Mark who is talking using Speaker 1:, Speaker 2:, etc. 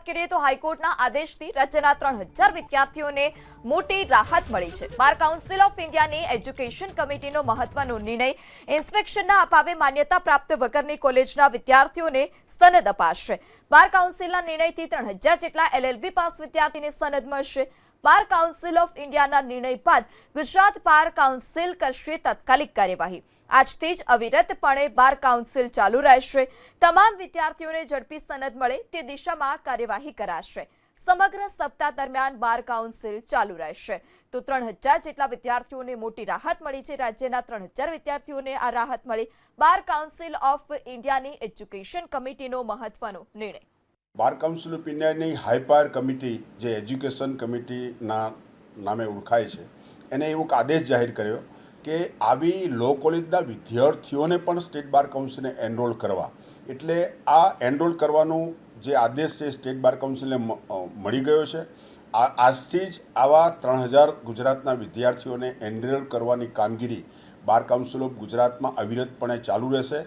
Speaker 1: કરીએ તો હાઈકોર્ટના આદેશથી રાજ્યના 3000 વિદ્યાર્થીઓને મોટી રાહત મળી છે। બાર કાઉન્સિલ ઓફ ઇન્ડિયાની એજ્યુકેશન કમિટીનો મહત્વનો નિર્ણય ઇન્સ્પેક્શનના અભાવે માન્યતા પ્રાપ્ત વગરની કોલેજના વિદ્યાર્થીઓને સનદ અપાશે। બાર કાઉન્સિલના નિર્ણયથી 3000 જેટલા LLB પાસ વિદ્યાર્થીને સનદ મળશે। બાર કાઉન્સિલ ઓફ ઇન્ડિયાના નિર્ણય બાદ ગુજરાત બાર કાઉન્સિલ કરશે તાત્કાલિક કાર્યવાહી। આજથી જ અવિરતપણે બાર કાઉન્સિલ ચાલુ રહેશે। તમામ વિદ્યાર્થીઓને ઝડપી સનદ મળે તે દિશામાં કાર્યવાહી કરાશે। સમગ્ર સપ્તાહ દરમિયાન બાર કાઉન્સિલ ચાલુ રહેશે। તો 3000 જેટલા વિદ્યાર્થીઓને મોટી રાહત મળી છે। રાજ્યના 3000 વિદ્યાર્થીઓને આ રાહત મળી બાર કાઉન્સિલ ઓફ ઇન્ડિયાની એજ્યુકેશન કમિટીનો મહત્વનો નિર્ણય।
Speaker 2: બાર કાઉન્સિલ ઓફ ઇન્ડિયાની હાઈપાયર કમિટી જે એજ્યુકેશન કમિટીના નામે ઓળખાય છે એને એવો આદેશ જાહેર કર્યો કે આવી લો કોલેજના વિદ્યાર્થીઓને પણ સ્ટેટ બાર કાઉન્સિલને એનરોલ કરવા, એટલે આ એનરોલ કરવાનું જે આદેશ છે સ્ટેટ બાર કાઉન્સિલને મળી ગયો છે। આજથી જ આવા 3000 ગુજરાતના વિદ્યાર્થીઓને એનરોલ કરવાની કામગીરી બાર કાઉન્સિલ ઓફ ગુજરાતમાં અવિરતપણે ચાલુ રહેશે।